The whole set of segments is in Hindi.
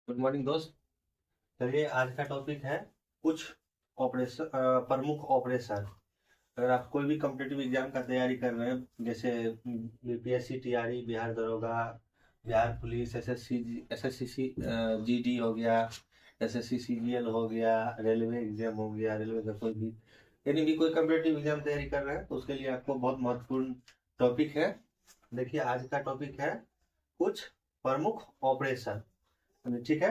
गुड मॉर्निंग दोस्त। चलिए आज का टॉपिक है कुछ ऑपरेशन, प्रमुख ऑपरेशन। अगर आप कोई भी कॉम्पिटिटिव एग्जाम का तैयारी कर रहे हैं, जैसे बीपीएससी, टीआरई, बिहार दरोगा, बिहार पुलिस, एसएससी जीडी हो गया, एसएससी सीजीएल हो गया, रेलवे एग्जाम हो गया, रेलवे का कोई भी यानी भी कोई कॉम्पिटिटिव एग्जाम तैयारी कर रहे हैं तो उसके लिए आपको बहुत महत्वपूर्ण टॉपिक है। देखिए आज का टॉपिक है कुछ प्रमुख ऑपरेशन। ठीक है,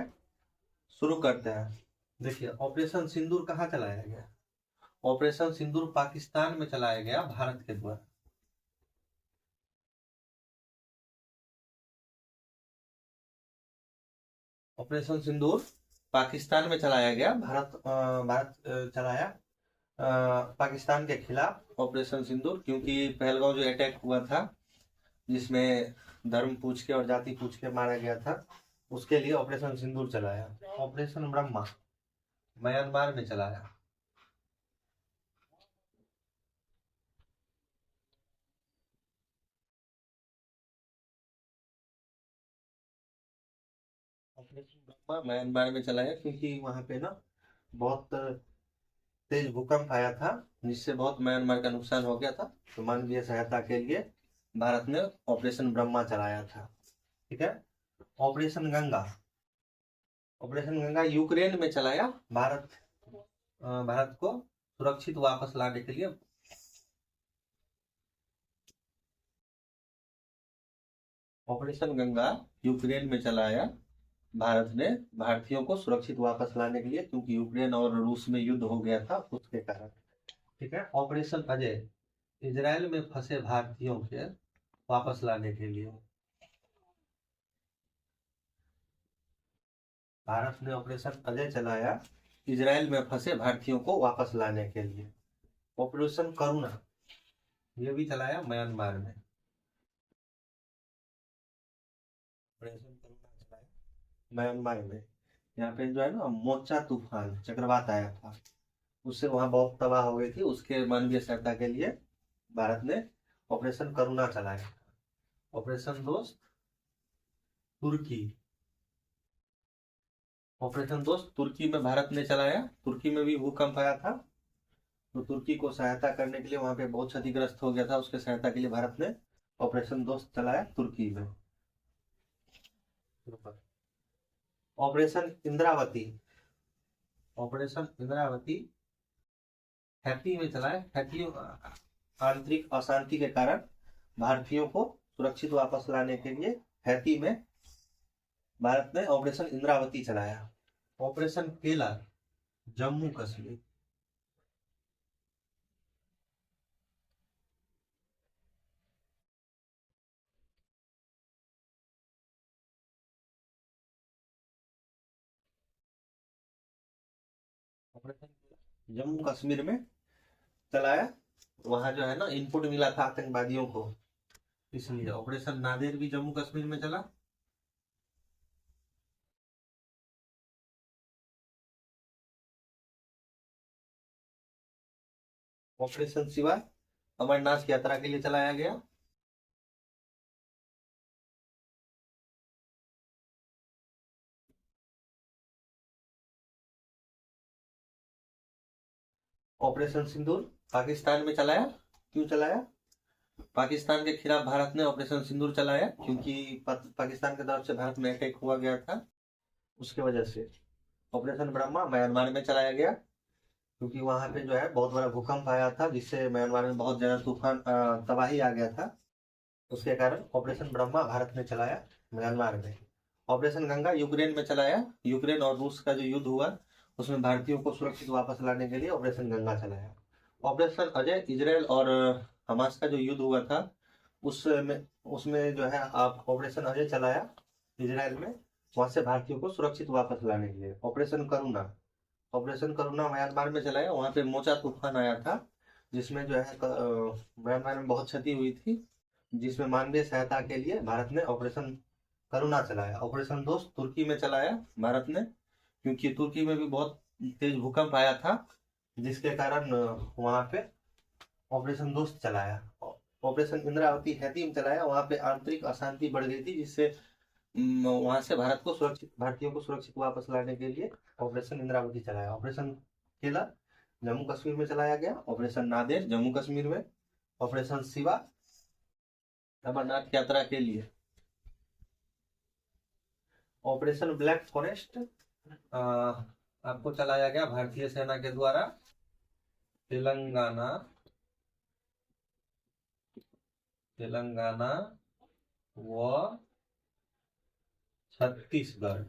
शुरू करते हैं। देखिए ऑपरेशन सिंदूर कहाँ चलाया गया? ऑपरेशन सिंदूर पाकिस्तान में चलाया गया भारत के द्वारा। ऑपरेशन सिंदूर पाकिस्तान में चलाया गया, भारत चलाया पाकिस्तान के खिलाफ ऑपरेशन सिंदूर, क्योंकि पहलगांव जो अटैक हुआ था जिसमें धर्म पूछ के और जाति पूछ के मारा गया था, उसके लिए ऑपरेशन सिंदूर चलाया। ऑपरेशन ब्रह्मा म्यांमार में चलाया। ऑपरेशन ब्रह्मा म्यांमार में चलाया क्योंकि वहां पे ना बहुत तेज भूकंप आया था जिससे बहुत म्यांमार का नुकसान हो गया था। तो मानवीय सहायता के लिए भारत ने ऑपरेशन ब्रह्मा चलाया था। ठीक है। Operation Ganga, operation Ganga Ukraine में चलाया भारत को सुरक्षित वापस लाने के लिए। ऑपरेशन गंगा यूक्रेन में चलाया भारत ने भारतीयों को सुरक्षित वापस लाने के लिए, क्योंकि यूक्रेन और रूस में युद्ध हो गया था उसके कारण। ठीक है। ऑपरेशन अजय इजराइल में फंसे भारतीयों के वापस लाने के लिए भारत ने ऑपरेशन अजय चलाया इजराइल में फंसे भारतीयों को वापस लाने के लिए। ऑपरेशन करुणा ये भी चलाया म्यांमार में। ऑपरेशन करुणा चलाया म्यांमार में। यहाँ पे जो है ना मोचा तूफान चक्रवात आया था, उससे वहां बहुत तबाह हो गई थी। उसके मानवीय सहायता के लिए भारत ने ऑपरेशन करुणा चलाया। ऑपरेशन दोस्त तुर्की, ऑपरेशन दोस्त तुर्की में भारत ने चलाया। तुर्की में भी भूकंप आया था तो तुर्की को सहायता करने के लिए, वहां पे बहुत क्षतिग्रस्त हो गया था, उसके सहायता के लिए भारत ने ऑपरेशन दोस्त चलाया तुर्की में। Operation Indravati, operation Indravati Haiti में चलाया। हैती आंतरिक अशांति के कारण भारतीयों को सुरक्षित वापस लाने के लिए हैती में भारत ने ऑपरेशन इंद्रावती चलाया। ऑपरेशन केला जम्मू कश्मीर, ऑपरेशन जम्मू कश्मीर में चलाया। वहां जो है ना इनपुट मिला था आतंकवादियों को, इसलिए ऑपरेशन नादेर भी जम्मू कश्मीर में चला। ऑपरेशन शिवा अमरनाथ की यात्रा के लिए चलाया गया। ऑपरेशन सिंदूर पाकिस्तान में चलाया। क्यों चलाया? पाकिस्तान के खिलाफ भारत ने ऑपरेशन सिंदूर चलाया क्योंकि पाकिस्तान की तरफ से भारत में अटैक हुआ गया था, उसके वजह से। ऑपरेशन ब्रह्मा म्यांमार में चलाया गया क्योंकि वहां पे जो है बहुत बड़ा भूकंप आया था जिससे म्यांमार में बहुत ज्यादा तूफान तबाही आ गया था, उसके कारण ऑपरेशन ब्रह्मा भारत ने चलाया म्यांमार में। ऑपरेशन गंगा यूक्रेन में चलाया। यूक्रेन और रूस का जो युद्ध हुआ उसमें भारतीयों को सुरक्षित वापस लाने के लिए ऑपरेशन गंगा चलाया। ऑपरेशन अजय इजराइल और हमास का जो युद्ध हुआ था उसमें उसमें जो है आप ऑपरेशन अजय चलाया इजराइल में, वहां से भारतीयों को सुरक्षित वापस लाने के लिए। ऑपरेशन करुणा, ऑपरेशन करुणा म्यांमार में चलाया। वहां पे मोचा तूफान आया था जिसमें जो है म्यांमार में बहुत क्षति हुई थी, जिसमें मानवीय सहायता के लिए भारत ने ऑपरेशन करुणा चलाया। ऑपरेशन दोस्त तुर्की में चलाया भारत ने, क्योंकि तुर्की में भी बहुत तेज भूकंप आया था जिसके कारण वहां पे ऑपरेशन दोस्त चलाया। ऑपरेशन इंद्रावती हैती में चलाया। वहां पे आंतरिक अशांति बढ़ गई थी जिससे वहां से भारत को सुरक्षित, भारतीयों को सुरक्षित वापस लाने के लिए ऑपरेशन इंद्रावती चलाया। ऑपरेशन केला जम्मू कश्मीर में चलाया गया, ऑपरेशन नादेर जम्मू कश्मीर में, ऑपरेशन शिवा अमरनाथ यात्रा के लिए, ऑपरेशन ब्लैक फॉरेस्ट आपको चलाया गया भारतीय सेना के द्वारा तेलंगाना व छत्तीसगढ़।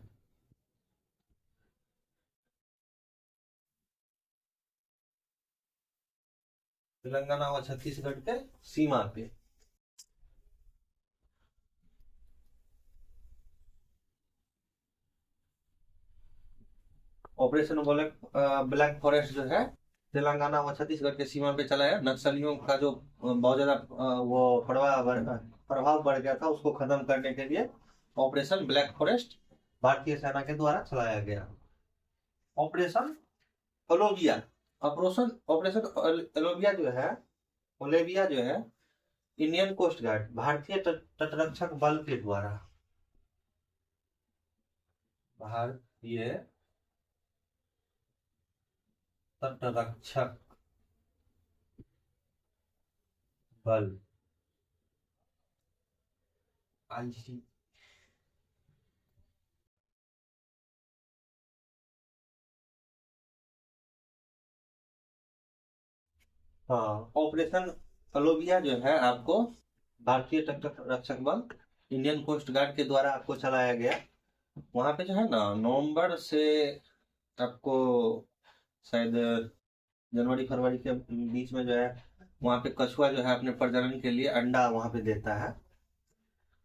तेलंगाना व छत्तीसगढ़ के सीमा पे। ऑपरेशन ब्लैक फॉरेस्ट जो है तेलंगाना व छत्तीसगढ़ के सीमा पे चलाया। नक्सलियों का जो बहुत ज्यादा वो प्रभाव बढ़ गया था, उसको खत्म करने के लिए ऑपरेशन ब्लैक फॉरेस्ट भारतीय सेना के द्वारा चलाया गया। ऑपरेशन ओलोविया, ऑपरेशन ओलेविया जो है इंडियन कोस्ट गार्ड भारतीय तटरक्षक बल के द्वारा, भारतीय तटरक्षक बल आईसी हाँ, ऑपरेशन अलोविया जो है आपको भारतीय तटरक्षक बल इंडियन कोस्ट गार्ड के द्वारा आपको चलाया गया। वहां पे जो है ना नवंबर से आपको शायद जनवरी फरवरी के बीच में जो है वहां पे कछुआ जो है अपने प्रजनन के लिए अंडा वहां पे देता है।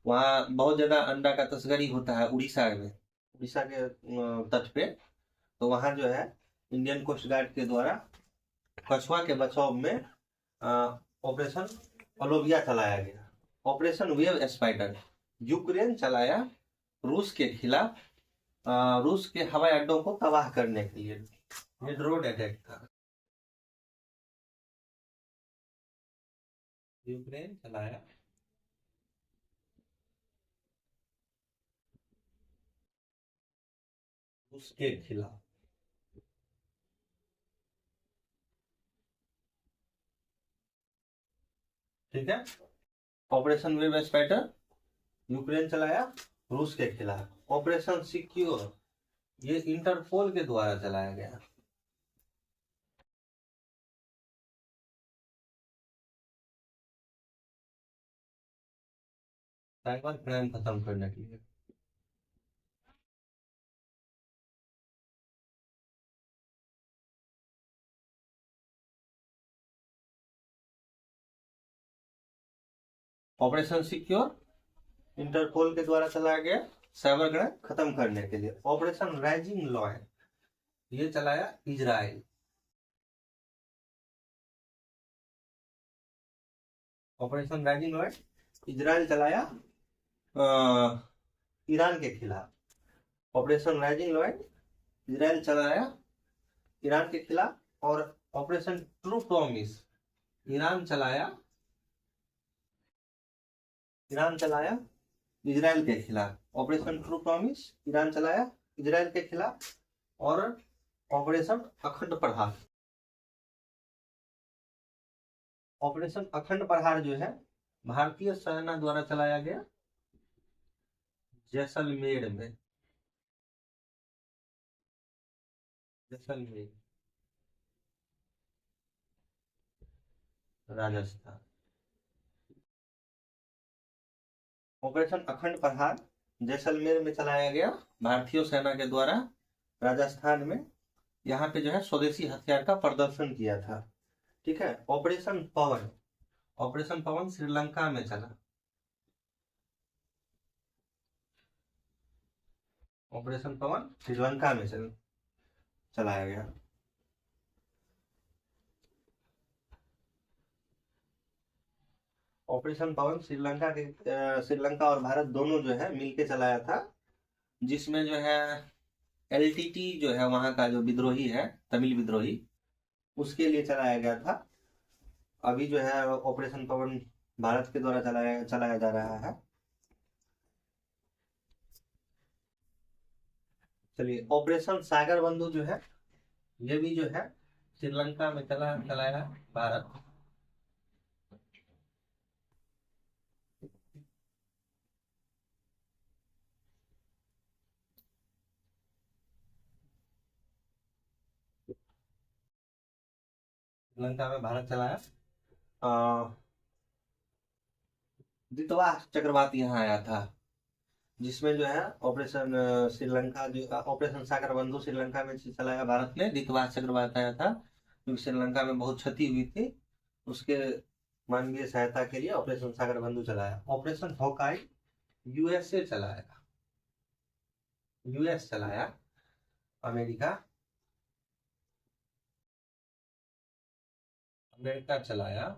वहाँ बहुत ज्यादा अंडा का तस्करी होता है उड़ीसा में, उड़ीसा के तट पे। तो वहां जो है इंडियन कोस्ट गार्ड के द्वारा कछुआ के बचाव में ऑपरेशन ओलोविया चलाया गया। ऑपरेशन वेव स्पाइडर यूक्रेन चलाया रूस के खिलाफ, रूस के हवाई अड्डों को तबाह करने के लिए। ये ड्रोन अटैक था। यूक्रेन चलाया रूस के खिलाफ। ठीक है, ऑपरेशन वेव स्पाइडर यूक्रेन चलाया रूस के खिलाफ। ऑपरेशन सिक्योर ये इंटरपोल के द्वारा चलाया गया। साइबर क्राइम खत्म करने के लिए। ऑपरेशन सिक्योर इंटरपोल के द्वारा चलाया गया साइबर क्राइम खत्म करने के लिए। ऑपरेशन राइजिंग लॉयन ये चलाया Israel. Operation rising lion Israel चलाया ईरान के खिलाफ। ऑपरेशन राइजिंग लॉयन इजराइल चलाया ईरान के खिलाफ। और ऑपरेशन ट्रू प्रॉमिस ईरान चलाया इजराइल के खिलाफ। ऑपरेशन ट्रू प्रॉमिस ईरान चलाया इजराइल के खिलाफ। और ऑपरेशन अखंड प्रहार, ऑपरेशन अखंड प्रहार जो है भारतीय सेना द्वारा चलाया गया जैसलमेर में। जैसलमेर राजस्थान। ऑपरेशन अखंड प्रहार जैसलमेर में चलाया गया भारतीय सेना के द्वारा राजस्थान में। यहाँ पे जो है स्वदेशी हथियार का प्रदर्शन किया था। ठीक है, ऑपरेशन पवन श्रीलंका में चला। ऑपरेशन पवन श्रीलंका में चलाया गया। ऑपरेशन पवन श्रीलंका और भारत दोनों जो है मिलके चलाया था, जिसमें जो है एलटीटी जो है वहां का जो विद्रोही है तमिल विद्रोही उसके लिए चलाया गया था। अभी जो है ऑपरेशन पवन भारत के द्वारा चलाया जा रहा है। चलिए, ऑपरेशन सागर बंधु जो है, ये भी जो है श्रीलंका में चलाया भारत। श्रीलंका में भारत चलाया। द्वितवास चक्रवात यहाँ आया था, जिसमें जो है ऑपरेशन श्रीलंका जो ऑपरेशन सागर बंधु श्रीलंका में चलाया भारत ने। द्वितवास चक्रवात आया था क्योंकि श्रीलंका में बहुत क्षति हुई थी, उसके मानवीय सहायता के लिए ऑपरेशन सागर बंधु चलाया। ऑपरेशन हॉकाई यूएसए चलाया, यूएस चलाया, अमेरिका अमेरिका चलाया।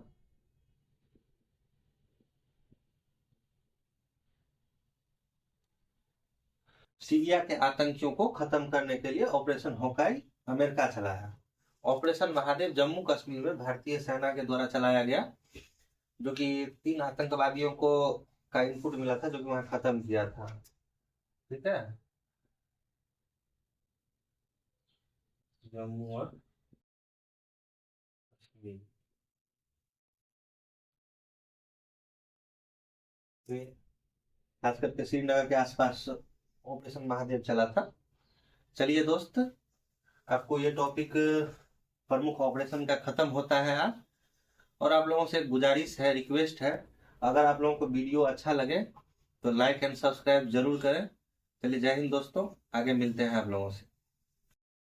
सीरिया के आतंकियों को खत्म करने के लिए ऑपरेशन हॉकाई अमेरिका चलाया। ऑपरेशन महादेव जम्मू कश्मीर में भारतीय सेना के द्वारा चलाया गया, जो कि 3 आतंकवादियों को का इनपुट मिला था, जो कि वहां खत्म किया था। ठीक है, जम्मू और कश्मीर। खास करके श्रीनगर के आसपास ऑपरेशन महादेव चला था। चलिए दोस्त, आपको ये टॉपिक प्रमुख ऑपरेशन का खत्म होता है आज। और आप लोगों से एक गुजारिश है, रिक्वेस्ट है, अगर आप लोगों को वीडियो अच्छा लगे तो लाइक एंड सब्सक्राइब जरूर करें। चलिए, जय हिंद दोस्तों, आगे मिलते हैं आप लोगों से।